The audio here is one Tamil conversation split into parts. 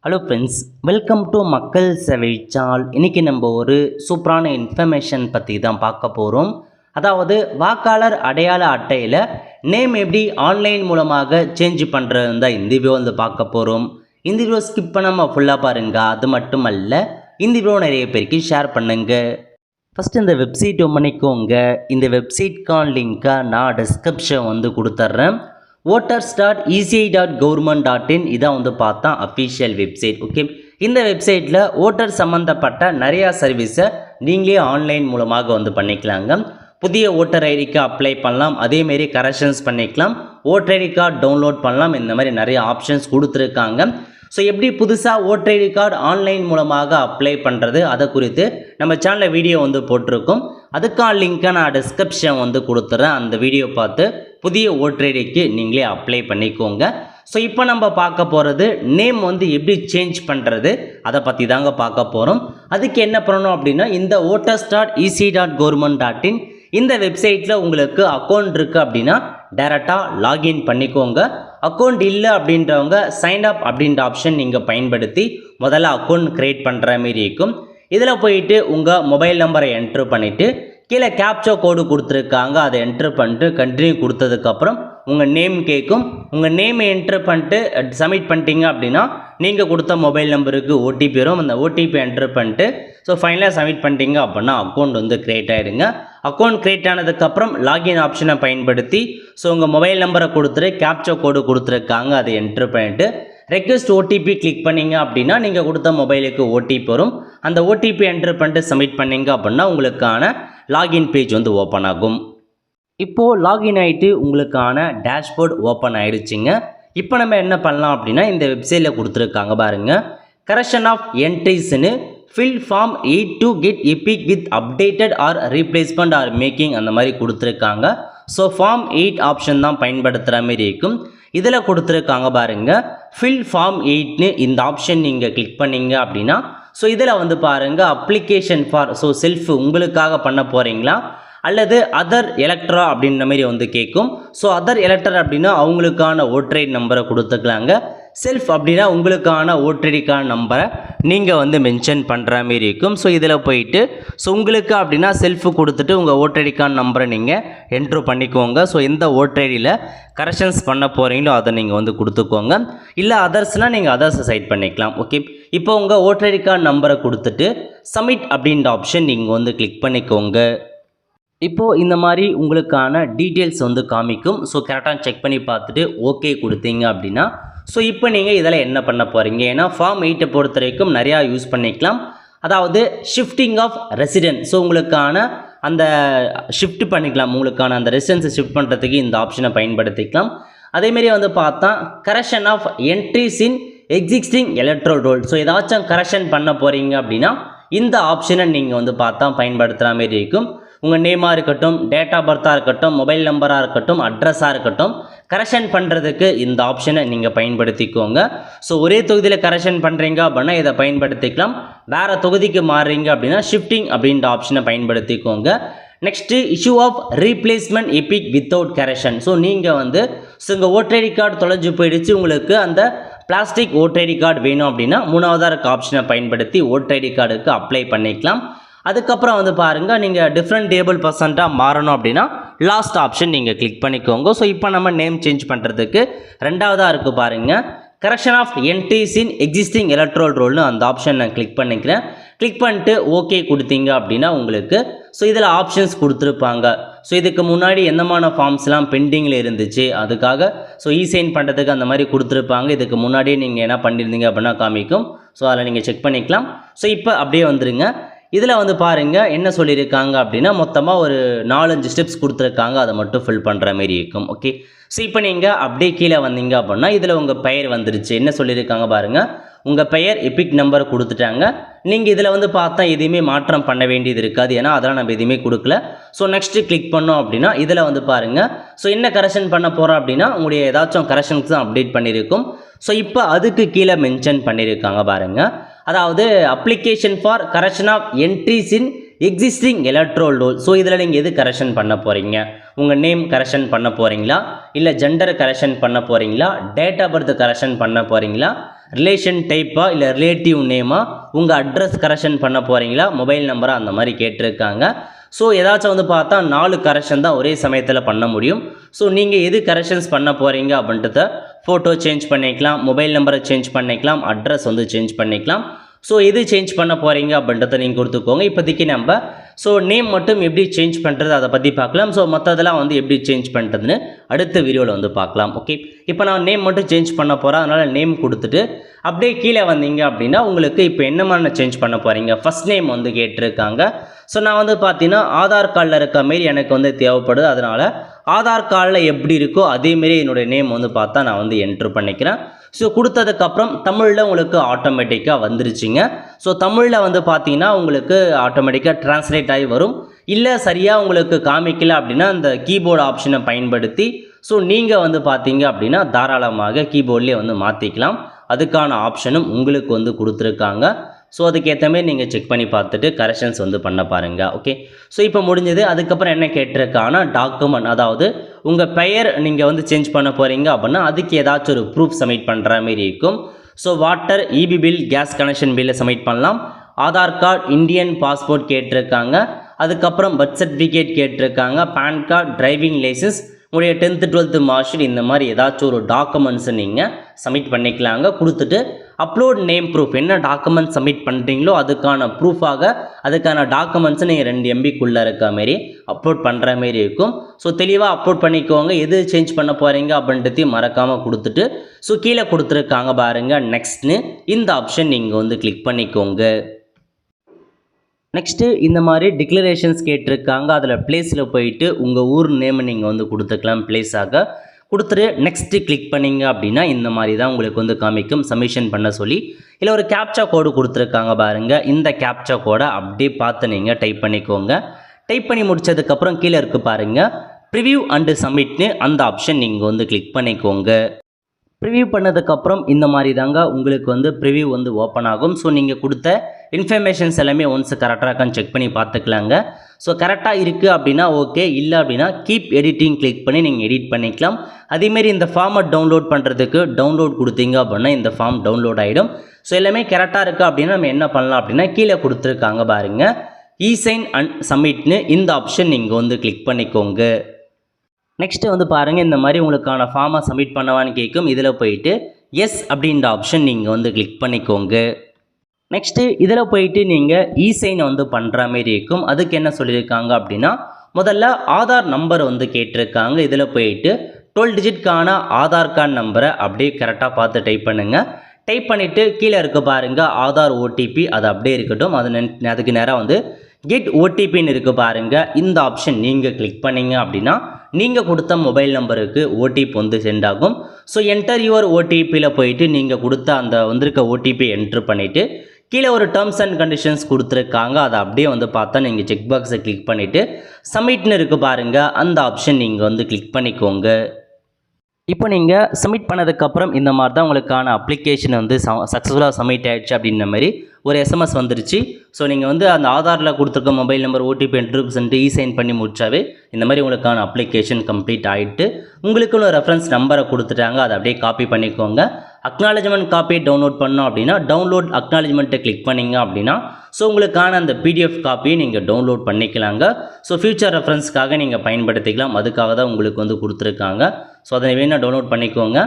ஹலோ ஃப்ரெண்ட்ஸ், வெல்கம் டு மக்கள் சேவை சால். இன்றைக்கி நம்ம ஒரு சூப்பரான இன்ஃபர்மேஷன் பற்றி தான் பார்க்க போகிறோம். அதாவது வாக்காளர் அடையாள அட்டையில் நேம் எப்படி ஆன்லைன் மூலமாக சேஞ்ச் பண்ணுறது தான் இந்த வீடியோ வந்து பார்க்க போகிறோம். இந்த வீடியோ ஸ்கிப் பண்ணாமல் ஃபுல்லாக பாருங்கள். அது மட்டும் அல்ல, இந்த வீடியோ நிறைய பேருக்கு ஷேர் பண்ணுங்கள். ஃபஸ்ட்டு இந்த வெப்சைட் பண்ணிக்கோங்க. இந்த வெப்சைட்கான லிங்க்கை நான் டிஸ்கிரிப்ஷன் வந்து கொடுத்துட்றேன். voters.eci.government.in இதான் வந்து பார்த்தா அஃபிஷியல் வெப்சைட். ஓகே, இந்த வெப்சைட்டில் ஓட்டர் சம்மந்தப்பட்ட நிறையா சர்வீஸை நீங்களே ஆன்லைன் மூலமாக வந்து பண்ணிக்கலாங்க. புதிய ஓட்டர் ஐடி கார்டு அப்ளை பண்ணலாம், அதேமாரி கரெக்ஷன்ஸ் பண்ணிக்கலாம், ஓட்டர் ஐடி கார்டு டவுன்லோட் பண்ணலாம். இந்த மாதிரி நிறைய ஆப்ஷன்ஸ் கொடுத்துருக்காங்க. ஸோ எப்படி புதுசாக ஓட்டர் ஐடி கார்டு ஆன்லைன் மூலமாக அப்ளை பண்ணுறது அதை குறித்து நம்ம சேனலில் வீடியோ வந்து போட்டிருக்கோம். அதுக்கான லிங்க்கை நான் டிஸ்கிரிப்ஷன் வந்து கொடுத்துட்றேன். அந்த வீடியோ பார்த்து புதிய ஓட்டர் ஐடிக்கு நீங்களே அப்ளை பண்ணிக்கோங்க. ஸோ இப்போ நம்ம பார்க்க போகிறது நேம் வந்து எப்படி சேஞ்ச் பண்ணுறது அதை பற்றி தாங்க பார்க்க போகிறோம். அதுக்கு என்ன பண்ணணும் அப்படின்னா, இந்த voters.ec.government.in இந்த வெப்சைட்டில் உங்களுக்கு அக்கௌண்ட் இருக்குது அப்படின்னா டைரெக்டாக லாகின் பண்ணிக்கோங்க. அக்கௌண்ட் இல்லை அப்படின்றவங்க சைன் அப் அப்படின்ற ஆப்ஷன் நீங்கள் பயன்படுத்தி முதல்ல அக்கௌண்ட் க்ரியேட் பண்ணுற மாரி இருக்கும். இதில் போயிட்டு உங்கள் மொபைல் நம்பரை என்ட்ரு பண்ணிவிட்டு கீழே கேப்சா கோடு கொடுத்துருக்காங்க, அதை என்ட்ரு பண்ணிட்டு கண்டினியூ கொடுத்ததுக்கப்புறம் உங்கள் நேம் கேட்கும். உங்கள் நேமை என்ட்ரு பண்ணிட்டு சப்மிட் பண்ணிட்டீங்க அப்படின்னா நீங்கள் கொடுத்த மொபைல் நம்பருக்கு ஓடிபி வரும். அந்த ஓடிபி என்ட்ரு பண்ணிட்டு ஸோ ஃபைனலாக சப்மிட் பண்ணிட்டீங்க அப்படின்னா அக்கௌண்ட் வந்து க்ரியேட் ஆகிடுங்க. அக்கௌண்ட் க்ரியேட் ஆனதுக்கப்புறம் லாகின் ஆப்ஷனை பயன்படுத்தி ஸோ உங்கள் மொபைல் நம்பரை கொடுத்துட்டு கேப்சா கோடு கொடுத்துருக்காங்க, அதை என்ட்ரு பண்ணிவிட்டு ரெக்வெஸ்ட் ஓடிபி கிளிக் பண்ணிங்க அப்படின்னா நீங்கள் கொடுத்த மொபைலுக்கு ஓடிபி வரும். அந்த ஓடிபி என்ட்ரு பண்ணிட்டு சப்மிட் பண்ணிங்க அப்படின்னா உங்களுக்கான லாகின் பேஜ் வந்து ஓப்பன் ஆகும். இப்போது லாகின் ஆகிட்டு உங்களுக்கான டேஷ்போர்ட் ஓப்பன் ஆகிடுச்சிங்க. இப்போ நம்ம என்ன பண்ணலாம் அப்படின்னா, இந்த வெப்சைட்டில் கொடுத்துருக்காங்க பாருங்கள், கரெக்ஷன் ஆஃப் என்ட்ரிஸ்னு fill form 8 to get epic with updated or replacement or making அந்த மாதிரி கொடுத்துருக்காங்க. ஸோ ஃபார்ம் 8 ஆப்ஷன் தான் பயன்படுத்துகிற மாதிரி இருக்கும். இதில் கொடுத்துருக்காங்க பாருங்கள், ஃபில் ஃபார்ம் 8னு இந்த ஆப்ஷன் நீங்கள் கிளிக் பண்ணிங்க அப்படின்னா ஸோ இதில் வந்து பாருங்கள், அப்ளிகேஷன் ஃபார் ஸோ செல்ஃப் உங்களுக்காக பண்ண போகிறீங்களா அல்லது அதர் எலக்ட்ரா அப்படின்ற மாதிரி வந்து கேட்கும். ஸோ அதர் எலக்டர் அப்படின்னா அவங்களுக்கான ஓட்டர் ஐடி நம்பரை கொடுத்துக்கலாங்க. செல்ஃப் அப்படின்னா உங்களுக்கான ஓட்டர் ஐடி கார்டு நம்பரை நீங்கள் வந்து மென்ஷன் பண்ணுற மாரி இருக்கும். ஸோ இதில் போயிட்டு ஸோ உங்களுக்கு அப்படின்னா செல்ஃபு கொடுத்துட்டு உங்கள் ஓட்டர் ஐடி கார்டு நம்பரை நீங்கள் என்ட்ரு பண்ணிக்கோங்க. ஸோ எந்த ஓட்டர் ஐடியில் கரெக்ஷன்ஸ் பண்ண போகிறீங்களோ அதை நீங்கள் வந்து கொடுத்துக்கோங்க. இல்லை அதர்ஸ்னால் நீங்கள் அதர்ஸை சைட் பண்ணிக்கலாம். ஓகே, இப்போ உங்கள் ஓட்டர் ஐடி கார்டு நம்பரை கொடுத்துட்டு சப்மிட் அப்படின்ற ஆப்ஷன் நீங்கள் வந்து கிளிக் பண்ணிக்கோங்க. இப்போது இந்த மாதிரி உங்களுக்கான டீட்டெயில்ஸ் வந்து காமிக்கும். ஸோ கரெக்டாக செக் பண்ணி பார்த்துட்டு ஓகே கொடுத்தீங்க அப்படின்னா ஸோ இப்போ நீங்கள் இதில் என்ன பண்ண போகிறீங்க, ஏன்னா ஃபார்ம் 8 பொறுத்த வரைக்கும் நிறையா யூஸ் பண்ணிக்கலாம். அதாவது ஷிஃப்டிங் ஆஃப் ரெசிடென்ட், ஸோ உங்களுக்கான அந்த ஷிஃப்ட் பண்ணிக்கலாம், உங்களுக்கான அந்த ரெசிடென்ஸை ஷிஃப்ட் பண்ணுறதுக்கு இந்த ஆப்ஷனை பயன்படுத்திக்கலாம். அதேமாரி வந்து பார்த்தா correction of entries in existing electoral roll, so ஏதாச்சும் கரெக்ஷன் பண்ண போகிறீங்க அப்படின்னா இந்த ஆப்ஷனை நீங்கள் வந்து பார்த்தா பயன்படுத்துகிற மாரி இருக்கும். உங்கள் நேமாக இருக்கட்டும், டேட் ஆஃப் பர்த்தாக இருக்கட்டும், மொபைல் நம்பராக இருக்கட்டும், அட்ரஸாக இருக்கட்டும், கரெக்ஷன் பண்ணுறதுக்கு இந்த ஆப்ஷனை நீங்கள் பயன்படுத்திக்கோங்க. ஸோ ஒரே தொகுதியில் கரெக்ஷன் பண்ணுறீங்க அப்படின்னா இதை பயன்படுத்திக்கலாம். வேறு தொகுதிக்கு மாறுறீங்க அப்படின்னா ஷிஃப்டிங் அப்படின்ற ஆப்ஷனை பயன்படுத்திக்கோங்க. Next issue of replacement EPIC without correction, so நீங்கள் வந்து உங்கள் ஓட்டர் ஐடி கார்டு தொலைஞ்சு போயிடுச்சு, உங்களுக்கு அந்த பிளாஸ்டிக் ஓட்டர் ஐடி கார்டு வேணும் அப்படின்னா 3வது இருக்க ஆப்ஷனை பயன்படுத்தி ஓட்டர் ஐடி கார்டுக்கு அப்ளை பண்ணிக்கலாம். அதுக்கப்புறம் வந்து பாருங்கள், நீங்கள் டிஃப்ரெண்ட் டேபிள் பர்சன்ட்டாக மாறணும் அப்படின்னா லாஸ்ட் ஆப்ஷன் நீங்கள் கிளிக் பண்ணிக்கோங்க. ஸோ இப்போ நம்ம நேம் சேஞ்ச் பண்ணுறதுக்கு 2வதாக இருக்குது பாருங்கள், correction of entries in existing electoral ரோல்னு அந்த ஆப்ஷன் நான் கிளிக் பண்ணிக்கிறேன். கிளிக் பண்ணிட்டு ஓகே கொடுத்தீங்க அப்படின்னா உங்களுக்கு ஸோ இதில் ஆப்ஷன்ஸ் கொடுத்துருப்பாங்க. ஸோ இதுக்கு முன்னாடி எந்தமான ஃபார்ம்ஸ்லாம் பெண்டிங்கில் இருந்துச்சு அதுக்காக ஸோ இசைன் பண்ணுறதுக்கு அந்த மாதிரி கொடுத்துருப்பாங்க. இதுக்கு முன்னாடியே நீங்கள் என்ன பண்ணியிருந்தீங்க அப்படின்னா காமிக்கும். ஸோ அதில் நீங்கள் செக் பண்ணிக்கலாம். ஸோ இப்போ அப்படியே வந்துடுங்க. இதில் வந்து பாருங்கள் என்ன சொல்லியிருக்காங்க அப்படின்னா, மொத்தமாக ஒரு 4-5 ஸ்டெப்ஸ் கொடுத்துருக்காங்க, அதை மட்டும் ஃபில் பண்ணுற மாரி இருக்கும். ஓகே, ஸோ இப்போ நீங்கள் அப்படியே கீழே வந்தீங்க அப்படின்னா இதில் உங்கள் பெயர் வந்துருச்சு. என்ன சொல்லியிருக்காங்க பாருங்கள், உங்கள் பெயர் எபிக் நம்பர் கொடுத்துட்டாங்க. நீங்கள் இதில் வந்து பார்த்தா எதுவுமே மாற்றம் பண்ண வேண்டியது இருக்காது, ஏன்னா அதெல்லாம் நம்ம எதுவுமே கொடுக்கல. ஸோ நெக்ஸ்ட்டு கிளிக் பண்ணோம் அப்படின்னா இதில் வந்து பாருங்கள் ஸோ என்ன கரெக்ஷன் பண்ண போகிறோம் அப்படின்னா உங்களுடைய ஏதாச்சும் கரெக்ஷன்ஸ் தான் அப்டேட் பண்ணியிருக்கும். ஸோ இப்போ அதுக்கு கீழே மென்ஷன் பண்ணியிருக்காங்க பாருங்கள், அதாவது application for correction of entries in existing electoral roll. So இதில் நீங்கள் எது கரெக்ஷன் பண்ண போகிறீங்க, உங்கள் நேம் கரெக்ஷன் பண்ண போகிறீங்களா, இல்லை ஜெண்டர் கரெக்ஷன் பண்ண போகிறீங்களா, டேட் ஆஃப் பர்த் கரெக்ஷன் பண்ண போகிறீங்களா, ரிலேஷன் டைப்பா இல்லை ரிலேட்டிவ் நேமா, உங்கள் அட்ரஸ் கரெக்ஷன் பண்ண போகிறீங்களா, மொபைல் நம்பரா, அந்த மாதிரி கேட்டிருக்காங்க. ஸோ ஏதாச்சும் வந்து பார்த்தா 4 கரெக்ஷன் தான் ஒரே சமயத்தில் பண்ண முடியும். ஸோ நீங்கள் எது கரெக்ஷன்ஸ் பண்ண போகிறீங்க அப்படின்றத ஃபோட்டோ சேஞ்ச் பண்ணிக்கலாம், மொபைல் நம்பரை சேஞ்ச் பண்ணிக்கலாம், அட்ரஸ் வந்து சேஞ்ச் பண்ணிக்கலாம். ஸோ எது சேஞ்ச் பண்ண போகிறீங்க அப்படின்றத நீங்கள் கொடுத்துக்கோங்க. இப்போதைக்கு நம்ம நேம் மட்டும் எப்படி சேஞ்ச் பண்ணுறது அதை பற்றி பார்க்கலாம். மற்றதெல்லாம் வந்து எப்படி சேஞ்ச் பண்ணுறதுன்னு அடுத்த வீடியோவில் வந்து பார்க்கலாம். ஓகே, இப்போ நான் நேம் மட்டும் சேஞ்ச் பண்ண போகிறேன். அதனால் நேம் கொடுத்துட்டு அப்படியே கீழே வந்தீங்க அப்படின்னா உங்களுக்கு இப்போ என்ன மாதிரி சேஞ்ச் பண்ண போகிறீங்க, ஃபஸ்ட் நேம் வந்து கேட்டிருக்காங்க. நான் வந்து பார்த்தீங்கன்னா ஆதார் கார்டில் இருக்க மாரி எனக்கு வந்து தேவைப்படுது. அதனால் ஆதார் கார்டில் எப்படி இருக்கோ அதேமாரி என்னுடைய நேம் வந்து பார்த்தா நான் வந்து என்ட்ரு பண்ணிக்கிறேன். கொடுத்ததுக்கப்புறம் தமிழில் உங்களுக்கு ஆட்டோமேட்டிக்காக வந்துருச்சுங்க. தமிழில் வந்து பார்த்தீங்கன்னா உங்களுக்கு ஆட்டோமேட்டிக்காக ட்ரான்ஸ்லேட் ஆகி வரும். இல்லை சரியாக உங்களுக்கு காமிக்கல அப்படின்னா அந்த கீபோர்டு ஆப்ஷனை பயன்படுத்தி நீங்கள் வந்து பார்த்தீங்க அப்படின்னா தாராளமாக கீபோர்ட்லேயே வந்து மாற்றிக்கலாம். அதுக்கான ஆப்ஷனும் உங்களுக்கு வந்து கொடுத்துருக்காங்க. அதுக்கேற்ற மாதிரி நீங்கள் செக் பண்ணி பார்த்துட்டு கரெக்ஷன்ஸ் வந்து பண்ண பாருங்கள். ஓகே, இப்போ முடிஞ்சது. அதுக்கப்புறம் என்ன கேட்டிருக்காங்கன்னா டாக்குமெண்ட், அதாவது உங்கள் பெயர் நீங்கள் வந்து சேஞ்ச் பண்ண போகிறீங்க அப்படின்னா அதுக்கு ஏதாச்சும் ஒரு ப்ரூஃப் சப்மிட் பண்ணுற மாதிரி இருக்கும். Water, EB bill, gas connection பில்லை சப்மிட் பண்ணலாம். ஆதார் கார்டு, இந்தியன் பாஸ்போர்ட் கேட்டிருக்காங்க. அதுக்கப்புறம் பர்த் சர்டிஃபிகேட் கேட்டிருக்காங்க. பேன் கார்டு, டிரைவிங் லைசன்ஸ், உங்களுடைய 10th 12th மார்க் ஷீட், இந்த மாதிரி ஏதாச்சும் ஒரு டாக்குமெண்ட்ஸை நீங்கள் சப்மிட் பண்ணிக்கலாங்க. கொடுத்துட்டு அப்லோட் நேம் ப்ரூஃப், என்ன டாக்குமெண்ட் சப்மிட் பண்ணுறீங்களோ அதுக்கான ப்ரூஃபாக அதுக்கான டாக்குமெண்ட்ஸை நீங்கள் 2 MBக்குள்ளே இருக்க மாரி அப்லோட் பண்ணுற மாரி இருக்கும். தெளிவாக அப்லோட் பண்ணிக்கோங்க. எது சேஞ்ச் பண்ண போகிறீங்க அப்படின்றதையும் மறக்காமல் கொடுத்துட்டு கீழே கொடுத்துருக்காங்க பாருங்கள் நெக்ஸ்ட்னு, இந்த ஆப்ஷன் நீங்கள் வந்து கிளிக் பண்ணிக்கோங்க. நெக்ஸ்ட்டு இந்த மாதிரி டிக்ளரேஷன்ஸ் கேட்டிருக்காங்க. அதில் பிளேஸில் போயிட்டு உங்கள் ஊர் நேமை நீங்கள் வந்து கொடுத்துக்கலாம். பிளேஸாக கொடுத்துட்டு நெக்ஸ்ட்டு கிளிக் பண்ணிங்க அப்படின்னா இந்த மாதிரி தான் உங்களுக்கு வந்து காமிக்கும் சப்மிஷன் பண்ண சொல்லி. இல்லை ஒரு கேப்சா கோடு கொடுத்துருக்காங்க பாருங்கள். இந்த கேப்சா கோடை அப்படியே பார்த்து நீங்கள் டைப் பண்ணிக்கோங்க. டைப் பண்ணி முடித்ததுக்கப்புறம் கீழே இருக்குது பாருங்கள் ப்ரிவ்யூ அண்டு சப்மிட்னு, அந்த ஆப்ஷன் நீங்கள் வந்து கிளிக் பண்ணிக்கோங்க. ப்ரிவ்யூ பண்ணதுக்கப்புறம் இந்த மாதிரி தாங்க உங்களுக்கு வந்து ப்ரிவ்யூ வந்து ஓப்பன் ஆகும். நீங்கள் கொடுத்த இன்ஃபர்மேஷன்ஸ் எல்லாமே ஒன்ஸ் கரெக்டாக இருக்கான்னு செக் பண்ணி பார்த்துக்கலாங்க. கரெக்டாக இருக்குது அப்படின்னா ஓகே, இல்லை அப்படின்னா கீப் எடிட்டிங் கிளிக் பண்ணி நீங்கள் எடிட் பண்ணிக்கலாம். அதேமாரி இந்த ஃபார்மை டவுன்லோட் பண்ணுறதுக்கு டவுன்லோட் கொடுத்தீங்க அப்படின்னா இந்த ஃபார்ம் டவுன்லோட் ஆகிடும். எல்லாமே கரெக்டாக இருக்குது அப்படின்னா நம்ம என்ன பண்ணலாம் அப்படின்னா கீழே கொடுத்துருக்காங்க பாருங்கள் இசைன் அண்ட் சப்மிட்னு, இந்த ஆப்ஷன் நீங்கள் வந்து கிளிக் பண்ணிக்கோங்க. நெக்ஸ்ட்டு வந்து பாருங்கள் இந்த மாதிரி உங்களுக்கான ஃபார்மை சப்மிட் பண்ணவான்னு கேட்கும். இதில் போயிட்டு எஸ் அப்படின்ற ஆப்ஷன் நீங்கள் வந்து கிளிக் பண்ணிக்கோங்க. நெக்ஸ்ட்டு இதில் போயிட்டு நீங்கள் இசைனை வந்து பண்ணுற மாதிரி இருக்கும். அதுக்கு என்ன சொல்லியிருக்காங்க அப்படின்னா முதல்ல ஆதார் நம்பர் வந்து கேட்டிருக்காங்க. இதில் போயிட்டு 12 டிஜிட்கான ஆதார் கார்டு நம்பரை அப்படியே கரெக்டாக பார்த்து டைப் பண்ணுங்கள். டைப் பண்ணிவிட்டு கீழே இருக்க பாருங்கள் ஆதார் ஓடிபி, அது அப்படியே இருக்கட்டும். அதுக்கு நேராக வந்து கெட் ஓடிபின்னு இருக்குது பாருங்கள். இந்த ஆப்ஷன் நீங்கள் கிளிக் பண்ணிங்க அப்படின்னா நீங்கள் கொடுத்த மொபைல் நம்பருக்கு ஓடிபி வந்து சென்ட் ஆகும். என்டர் யுவர் ஓடிபியில் போயிட்டு நீங்கள் கொடுத்த அந்த வந்திருக்க ஓடிபி என்ட்ரு பண்ணிவிட்டு கீழே ஒரு டேர்ம்ஸ் அண்ட் கண்டிஷன்ஸ் கொடுத்துருக்காங்க. அதை அப்படியே வந்து பார்த்தா நீங்கள் செக் பாக்ஸை கிளிக் பண்ணிவிட்டு சப்மிட்னு இருக்குது பாருங்கள், அந்த ஆப்ஷன் நீங்கள் வந்து கிளிக் பண்ணிக்கோங்க. இப்போ நீங்கள் சப்மிட் பண்ணதுக்கப்புறம் இந்த மாதிரி தான் உங்களுக்கான அப்ளிகேஷன் வந்து சக்ஸஸ்ஃபுல்லாக சப்மிட் ஆகிடுச்சு அப்படின்ற மாதிரி ஒரு எஸ்எம்எஸ் வந்துருச்சு. நீங்கள் வந்து அந்த ஆதாரில் கொடுத்துருக்க mobile number OTP enter e-sign பண்ணி முடிச்சாவே இந்த மாதிரி உங்களுக்கான அப்ளிகேஷன் கம்ப்ளீட் ஆகிட்டு உங்களுக்குன்னு ஒரு ரெஃபரன்ஸ் நம்பரை கொடுத்துட்டாங்க. அதை அப்படியே காப்பி பண்ணிக்கோங்க. அக்னாலஜ்மெண்ட் காப்பி டவுன்லோட் பண்ணோம் அப்படின்னா டவுன்லோட் அக்னாலஜ்மெண்ட்டை கிளிக் பண்ணிங்க அப்படின்னா உங்களுக்கான அந்த பிடிஎஃப் காப்பியை நீங்கள் டவுன்லோட் பண்ணிக்கலாங்க. ஃபியூச்சர் ரெஃபரன்ஸ்க்காக நீங்கள் பயன்படுத்திக்கலாம். அதுக்காக தான் உங்களுக்கு வந்து கொடுத்துருக்காங்க. அதை வேணால் டவுன்லோட் பண்ணிக்கோங்க.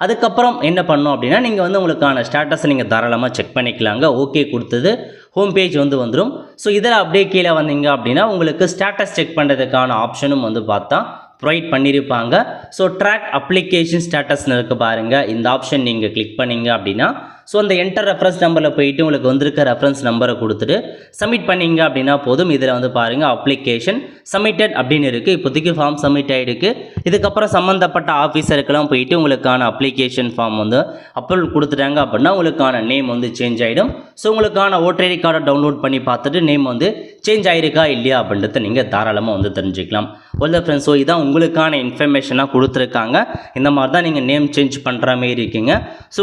அதுக்கப்புறம் என்ன பண்ணோம் அப்படின்னா நீங்கள் வந்து உங்களுக்கான ஸ்டேட்டஸை நீங்கள் தாராளமாக செக் பண்ணிக்கலாங்க. ஓகே கொடுத்தது ஹோம் பேஜ் வந்து வந்துடும். இதில் அப்படியே கீழே வந்தீங்க அப்படின்னா உங்களுக்கு ஸ்டேட்டஸ் செக் பண்ணுறதுக்கான ஆப்ஷனும் வந்து பார்த்தா ப்ரொவைட் பண்ணியிருப்பாங்க. ட்ராக் அப்ளிகேஷன் ஸ்டேட்டஸ்னு இருக்குது பாருங்கள், இந்த ஆப்ஷன் நீங்கள் கிளிக் பண்ணிங்க அப்படின்னா அந்த என்டர் ரெஃபரன்ஸ் நம்பரில் போயிட்டு உங்களுக்கு வந்திருக்க ரெஃபரன்ஸ் நம்பரை கொடுத்துட்டு சப்மிட் பண்ணிங்க அப்படின்னா போதும். இதில் வந்து பாருங்கள் அப்ளிகேஷன் சப்மிட்டட் அப்படின்னு இருக்குது. இப்போதைக்கு ஃபார்ம் சப்மிட் ஆகிருக்கு. இதுக்கப்புறம் சம்மந்தப்பட்ட ஆஃபீஸருக்கெல்லாம் போயிட்டு உங்களுக்கான அப்ளிகேஷன் ஃபார்ம் வந்து அப்லோட் கொடுத்துட்டாங்க அப்படின்னா உங்களுக்கான நேம் வந்து சேஞ்ச் ஆகிடும். உங்களுக்கான ஓட்டர் ஐடி கார்டை டவுன்லோட் பண்ணி பார்த்துட்டு நேம் வந்து சேஞ்ச் ஆகிருக்கா இல்லையா அப்படின்றத நீங்கள் தாராளமாக வந்து தெரிஞ்சுக்கலாம். ஒல்ல ஃப்ரெண்ட்ஸ், இதான் உங்களுக்கான இன்ஃபர்மேஷனாக கொடுத்துருக்காங்க. இந்த மாதிரி தான் நீங்கள் நேம் சேஞ்ச் பண்ணுற மாதிரி இருக்கீங்க.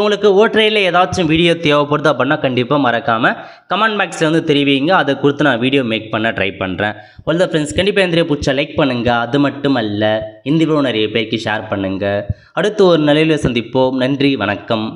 உங்களுக்கு ஓட்டர் ஐடியில் ஏதாச்சும் வீடியோ தேவைப்படுது அப்படின்னா கண்டிப்பாக மறக்காமல் கமெண்ட் பாக்ஸில் வந்து தெரிவிங்க. அதை கொடுத்து நான் வீடியோ மேக் பண்ண ட்ரை பண்ணுறேன். ஒல்ல ஃப்ரெண்ட்ஸ், கண்டிப்பாக இந்த பிடிச்சா லைக் பண்ணுங்கள். அது மட்டும் அல்ல, இந்த வீடியோ நிறைய பேருக்கு ஷேர் பண்ணுங்கள். அடுத்து ஒரு நிலையில் சந்திப்போம். நன்றி, வணக்கம்.